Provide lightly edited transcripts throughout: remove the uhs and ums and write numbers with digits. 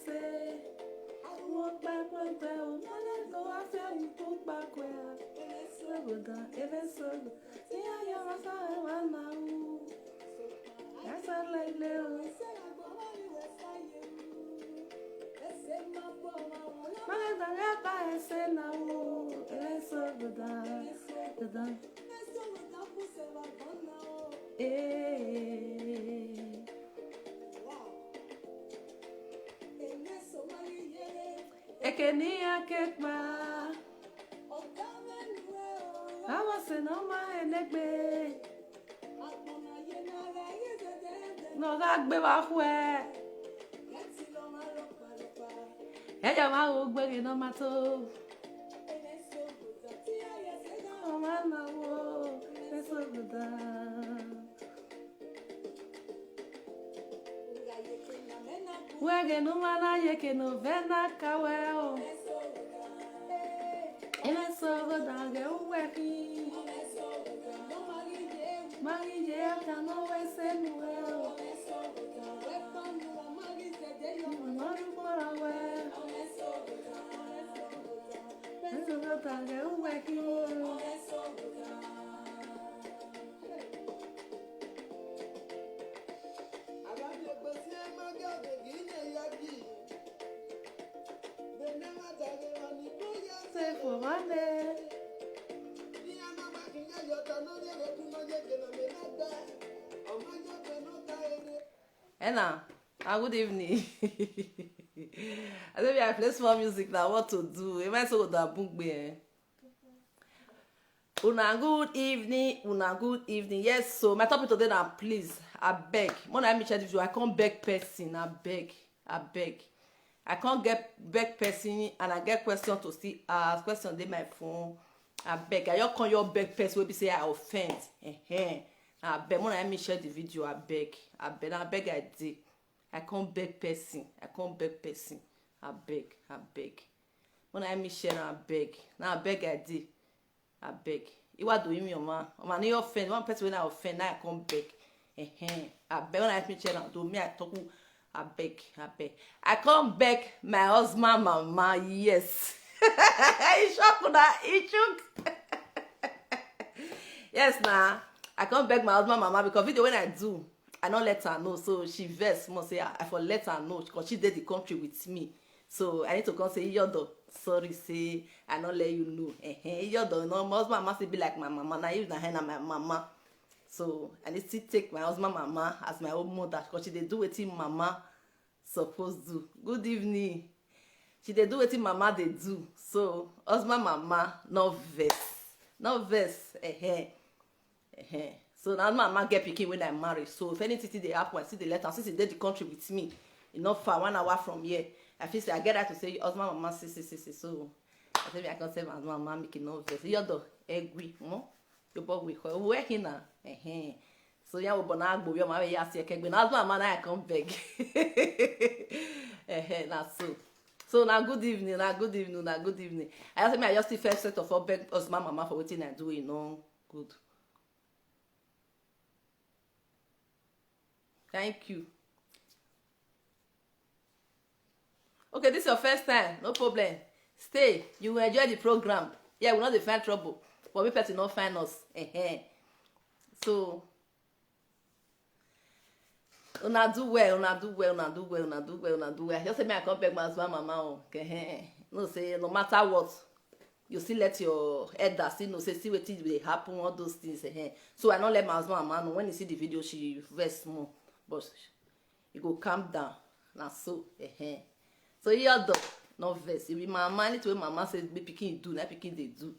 say, walk back, walk back, go after you, walk back where. So good, even so good. See how you're a son, now. That's all like Leo. I say now, even so good, good. Ekenia kekma awase no ma enegbe no ga gbe wa hwe eja ma o gbere no ma to o ma na wo eso guda wege no mana yeke no vena kaweo ene sogo dage uweki magi je kano wese nueo mari para we ene sogo dage uweki for one day. Enna, good evening. I think I play small music now. What to do? Am I so good at book me? Una good evening. Una good evening. Yes. So my topic today now, please, I beg. When I meet you, I can't beg person. I beg. I beg. I can't get beg person and I get question to still ask question dey my phone. I beg. I just can't your beg person will be say I offend. I beg. When I me share the video, I beg. I beg. I beg. I did. I can't beg person. I can't beg person. I beg. I beg. When I me share, I beg. Now I beg. I did. I beg. You what doing me, man? Man, you offend. One person when I offend, now I can't beg. I beg. When I me share, do me I talk. I beg. I can't beg my husband, mama. Yes. He shocked that. He shook. Yes, nah. I can't beg my husband, mama, because video when I do, I don't let her know. So she vex. Must say I for let her know because she did the country with me. So I need to come say Yodo. Sorry, say I don't let you know. Yodo, no, my husband must be like my mama. Now you na my mama. So I need to take my husband mama as my own mother because she dey do wetin mama suppose do. Good evening. She dey do wetin mama dey do. So husband mama no vex. No vex. So now mama get pikin when I marry. So if anything dey happen, I see the letter. Since he dey the country with me, e not far 1 hour from here. I feel say I get that to say husband mama see. So I say I can say my husband mama make it no vex. Yodo agree, no? Your boy we call working now. So yeah, we born agbo. Your mama ya see kegbe. Now my man I come beg. Now so now good evening. Now good evening. I just say I just the first set of all beg us my mama for wetin I do. You know, good. Thank you. Okay, this is your first time. No problem. Stay. You will enjoy the program. Yeah, we not dey find trouble. But we person not find us. So una do well. Just say me I come beg my husband mama. No say no matter what, you still let your elder see no say see wetin dey happen all those things. So I not let my husband mama know when you see the video she vex more, but you go calm down. Na so So you do no vex. If my mama anything mama say be pikin do, na pikin dey do.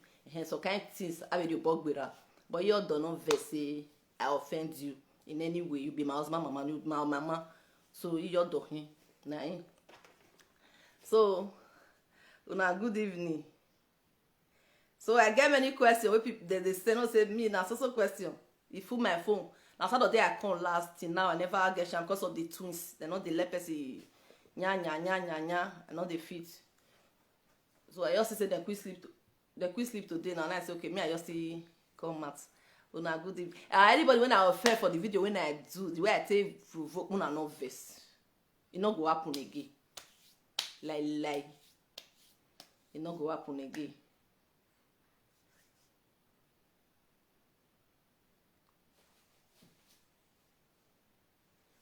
So kind things I will bug with her. But you don't know say I offend you in any way. You be my husband, mama, you my mama. So you do him. So una good evening. So I get many questions where people they say no say me na so question. You full my phone. Now Saturday I come last till now I never get chance because of the twins. They know the leprosy nya. I know the fit. So I just say they quick sleep. The quick sleep today now. And I say okay, me I just see come out. Una good evening. Anybody when I offend for the video when I do the way I take provoke una no vex. It not go happen again. lie. E no go happen again.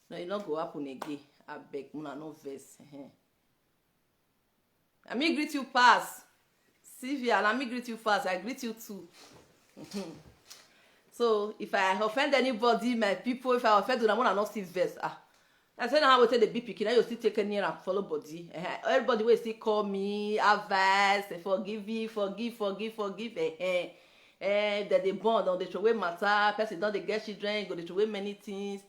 No, e no go happen again. Abeg, una no vex. Na me greet you pass. Sylvia, na me greet you fast. I greet you too. So if I offend anybody, my people, if I offend una, una not still vex. I say now how we take the big pikin, now you still take near and follow body. Everybody will still call me, advice, forgive me, forgive. That they born on the throw away matter, person don't they get children, go they throw away many things.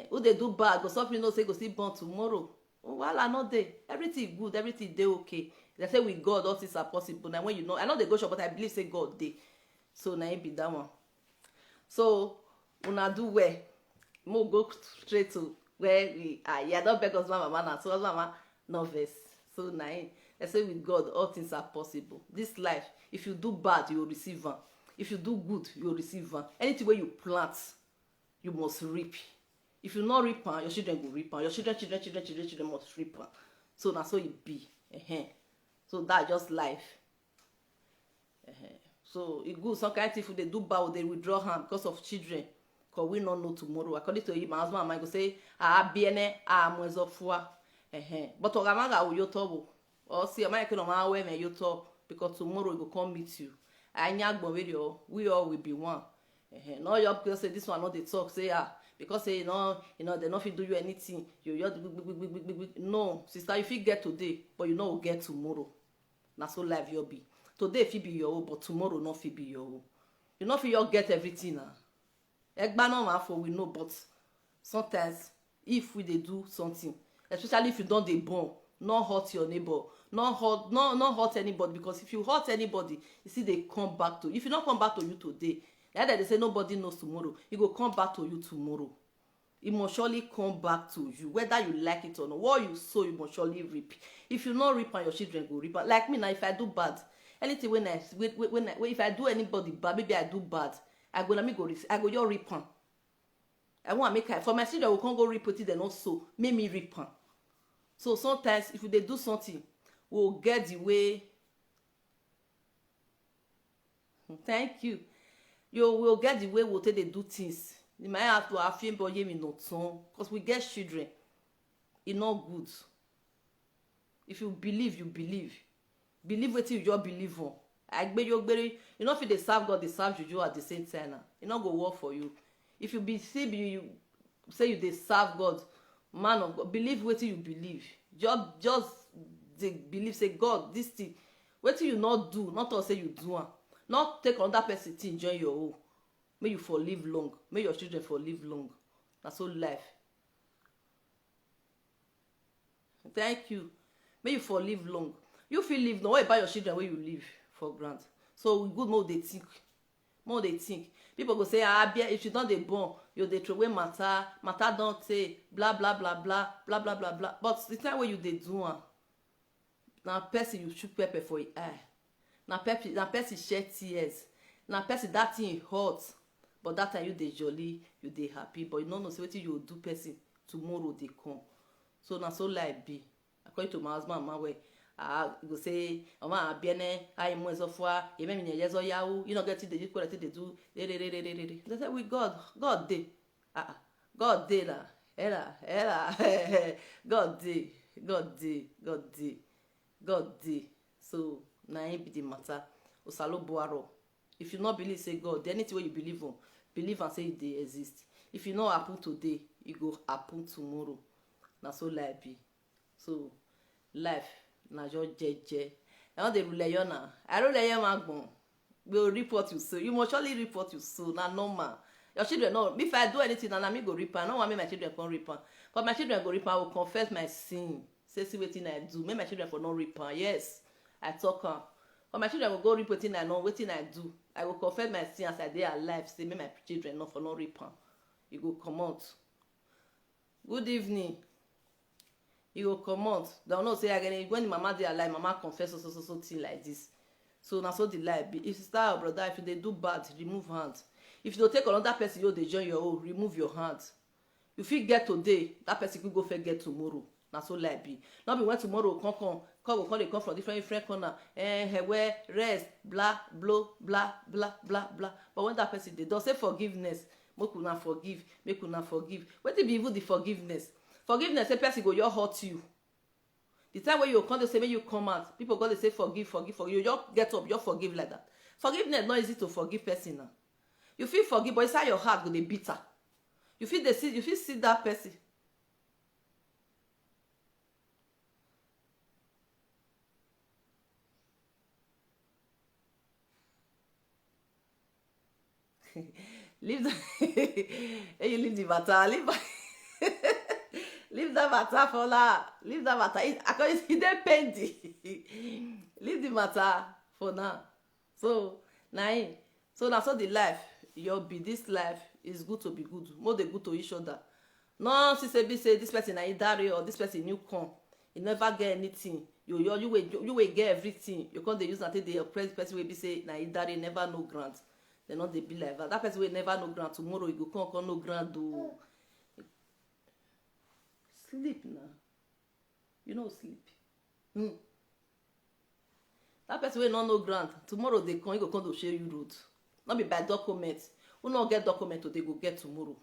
Who they do bad, go something no say go still born tomorrow. Well, I know they everything good, everything they okay. They say with God all things are possible. Now when you know, I know they go shop, but I believe say God they. So now it be that one. So una do well. Mo go straight to where we are. Yeah, don't beg us mama now. So mama no verse. So now they say with God all things are possible. This life, if you do bad, you will receive one. If you do good, you will receive one. Anything where you plant, you must reap. If you not reap, your children will reap. Your children must reap. So that's how it be. So that's just life. So it good. Some kind of if they do bad, they withdraw hand because of children. Because we don't know tomorrow. According to him, my husband and mine go say, biene, mwezofua. But ogamaga will yotobo. Or see, am I can on way me yoto because tomorrow it will come meet you. We all will be one. No, your because say this one not they talk say because say they not fit do you anything. You no, sister, if you get today, but you know will get tomorrow. Na so life you'll be. Today fit be your own, but tomorrow not fit be your own. You know fit you get everything now. Egba no man for we know, but sometimes if we dey do something, especially if you don't dey born, not hurt your neighbor, not hurt anybody, because if you hurt anybody, you see they come back to you. If you not come back to you today, either they say nobody knows tomorrow, it go come back to you tomorrow. It must surely come back to you, whether you like it or not. What you sow, you must surely reap. If you not reap, and your children go reap. Like me now, if I do bad, anything when if I do anybody bad, maybe I do bad, I go your reap. I want to make it for my children. We can't go reap it, then also make me reap. So sometimes if they do something, we'll get the way. Thank you. You will get the way we'll take they do things. You might have to affirm but me not so because we get children. It's not good. If you believe, you believe. Believe what you just believe on. You know if they serve God, they serve you at the same time. It not go work for you. If you you say you they serve God, man of God, believe what you believe. Just they believe say God this thing. What you not do, not to say you do. Not take another person to enjoy your own. May you for live long. May your children for live long. That's all life. Thank you. May you for live long. You feel live now. What about your children where you live for grant? So good more they think. More they think. People go say, if you don't they born, you they throw away matter don't say blah blah blah blah blah blah blah blah. But the time where you they do now person you shoot pepper for your eye. Na person shed tears. Na person that thing hurt. But that time you dey jolly, you dey happy. But you no know say wetin you do person tomorrow dey come. So na so life be. According to my husband and my way, go say, "Mama abiene, I am mwezofwa, eme mi nyezo yahu. You no get it, they do. They say with God dey. God dey la. Ella. God dey. So na him be the matter. Osalo boaro. If you not believe say God, anything wey you believe on, believe and say it dey exist. If you not happen today, it go happen tomorrow. Na so life be. So life na just jeje. I want the rule na. I rule you magbon. Will reap what you sow. You must surely reap what you sow. Na normal. Your children know. If I do anything, na me go reap. I no want me my children come reap. But my children go reap. I will confess my sin. Say see wetin I do. Make my children for not reap. Yes, I talk am. But my children will go reap wetin I know, wetin I do. I will confess my sin as I dey alive. Say make my children not for not reap. You go come out. Good evening. You go come out. They know say again when the mama dey alive, mama confess so thing like this. So na so the life be. If sister or brother, if they do bad, remove hands. If you don't take another person, you dey join your own, remove your hands. You fit get today, that person could go forget tomorrow. na so life be. Not be when tomorrow come they come from different corner, where rest, blah blah blah blah blah blah. But when that person they don't say forgiveness, make una forgive, make una forgive. Wetin be even the forgiveness? Forgiveness say person go your hurt you. The time when you come to say when you come out, people go to say forgive, forgive, forgive. You just get up, you forgive like that. Forgiveness not easy to forgive person now. You feel forgive, but inside your heart go dey bitter. You feel see that person. Leave the hey, you leave the matter, leave that matter for now. Leave that matter. It dey pending. Leave the matter for now. So so the life your be this life is good to be good. More dey good to each other. No say this person na idare or this person new come. You never get anything. You will get everything. You can't use until the oppressed person will be say na idare never no grant. They not they be like that. That person will never no grant. Tomorrow you go come no grant do. Sleep now. You know sleep. That person will not no grant. Tomorrow they come, you go come to share you road. Not be by document. Who not get document today go get tomorrow.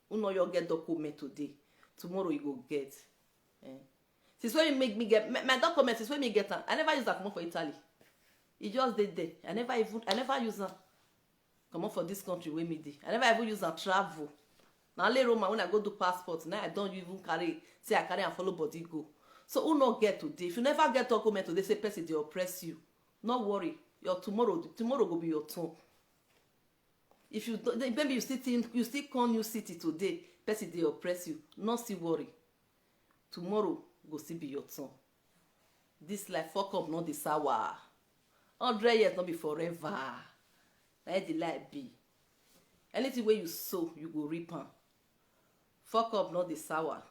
Who not you get document today. Tomorrow you go get. Since when you make me get my document, since when me get them. I never use that come on for Italy. It just did there. I never use them. Come on for this country where me did. I never even use them travel. Now later on when I go do passport, now I don't even carry. Say I carry and follow body go. So who not get today? If you never get document today, say person they oppress you. No worry. Your tomorrow will be your turn. If you maybe you still come new city today, person they oppress you. Not still worry. Tomorrow go still be your turn. This life fuck up not the sour. 100 years not be forever. Let the life be. Anything where you sow, you go reap am. Fuck up not the sour.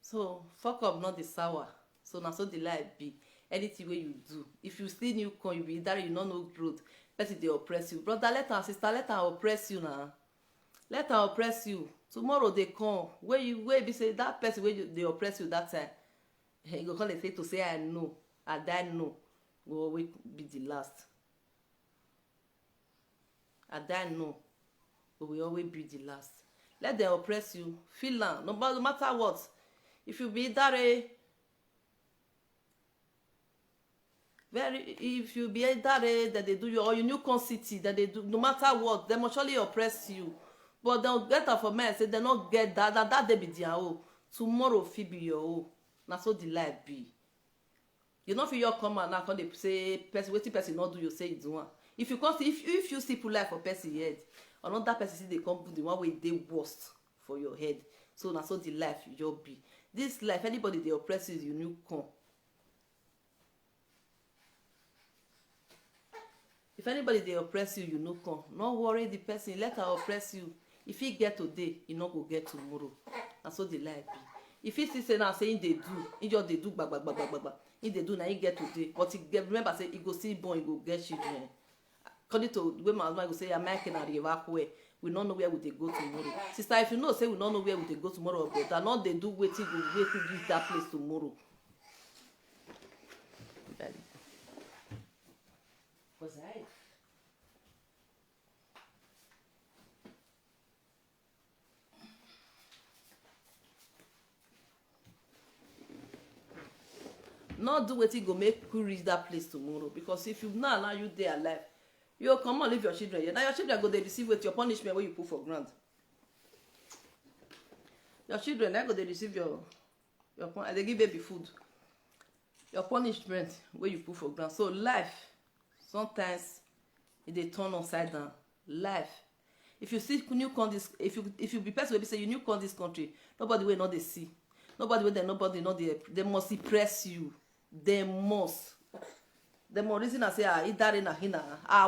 So fuck up not the sour. So now so the life be. Anything where you do, if you still new come, you be either you not know growth, person they oppress you. Brother, let her sister, let her oppress you now. Let her oppress you. Tomorrow they come. Where be say that person where they oppress you that time. You go call say to say I know, I die no. Will always be the last. I die no. Will always be the last. Let them oppress you. Feel am. No matter what. If you be that if you be that that they do you or you new con city that they do no matter what they must surely oppress you, but they'll get that for me say they not get that they be their own. Tomorrow fit be your own. Na so the life be. You know, for your come and now they say person wetin person not do you say you do one. If you come if you see put life for person head, another person see they come put the one way they worst for your head. So na so the life you be. This life anybody they oppress you new come. If anybody they oppress you, you no come. No worry the person, let her oppress you. If he get today, he not go get tomorrow. And so the life be. If he still say now saying they do, he just they do bag. If they do now he get today. But he get, remember say he go see born, he go get children. According to the way my husband go say American and evacuate, we don't know where would they go tomorrow. Sister, if you know say we don't know where would they go tomorrow, but that not they do waiting to give that place tomorrow. Was I? Not do wetin go make you reach that place tomorrow, because if you now allow you there alive, you come on leave your children here. Now your children go they receive with your punishment where you put for ground. Your children they go they receive your they give baby food. Your punishment where you put for ground. So life sometimes they turn upside down. Life. If you see new come this, if you be person will be say you new come this country, nobody will not they see. Nobody will nobody not they must suppress you. They must reason I say idare na hina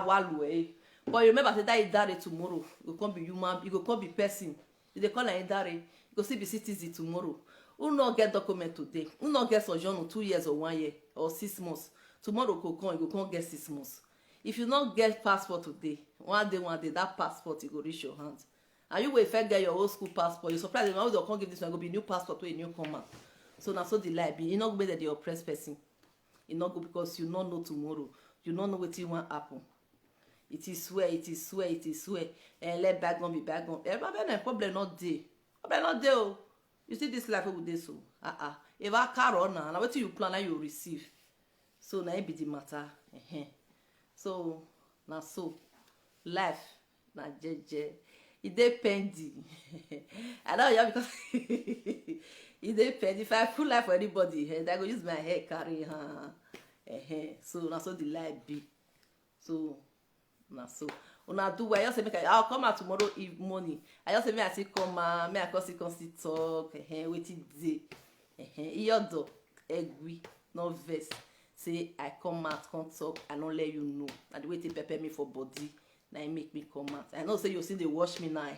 walu but remember say that idare tomorrow you go come be human, you go come be person. If they call an idare, you go still be citizen tomorrow. who not get document today, who not get sojourn 2 years or 1 year or 6 months, tomorrow go come, you go come get 6 months. If you not get passport today, one day that passport you go reach your hands. And you will first get your old school passport, you surprise them, they come give this one, go be new passport wey new come out. So na so the lie be. E no go be that dey oppress person. E no go because you no know tomorrow, you no know wetin wan happen. It is swear, it is swear, it is swear. And let bygone be bygone. Problem not dey. Problem not dey o. You see this life wey we dey so. If I carry on now, na wetin you plan, na you receive. So na it be the matter. So na so life na jeje. E dey pending. I know you because e dey pending. If I put life for anybody, I go use my hair carry. So na so the life be. So na so una do well. I just say make I'll come out tomorrow morning. I just say me I see come me I come see talk wetin dey iyodo egwi no vex say I come out come talk I no let you know na the way they prepare me for body na it make me come out. I know say you see they wash me now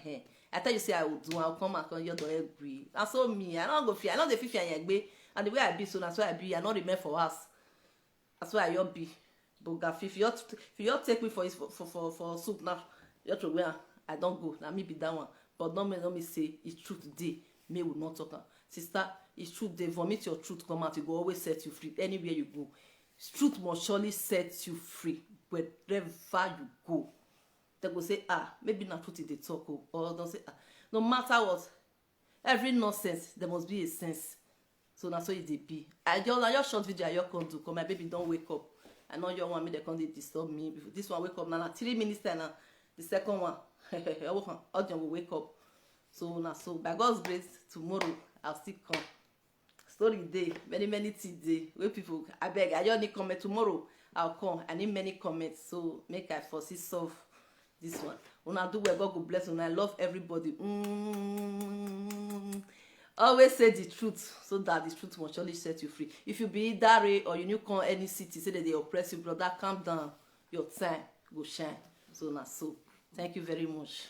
I tell you say I will do I'll come out come iyodo egwi. And so me I no go fear, I no dey fear yegbe, and the way I be so that's why I be. I no remain for us, that's why I be. But if you take me for soup now, you to where I don't go. Now me be that one. But don't me say it's truth today. Me will not talk. Sister, it's truth. They vomit your truth come out. It will always set you free. Anywhere you go, truth must surely set you free. Wherever you go, they go say maybe not truth they talk or don't say no matter what. Every nonsense there must be a sense. So that's what it be. I just short video I just come to come. My baby don't wake up. I know you want me, they can't disturb me. Before this one wake up now, 3 minutes now. The second one, audience will wake up. So now, so by God's grace, tomorrow I'll still come. Story day, many things day. Where people, I beg, I just need comment tomorrow. I'll come. I need many comments, so make I foresee solve this one. When I do where God will bless, when I love everybody. Always say the truth so that the truth will surely set you free. If you be Dare or you new come any city, say that they oppress you, brother, calm down. Your time go shine. So na so. Thank you very much.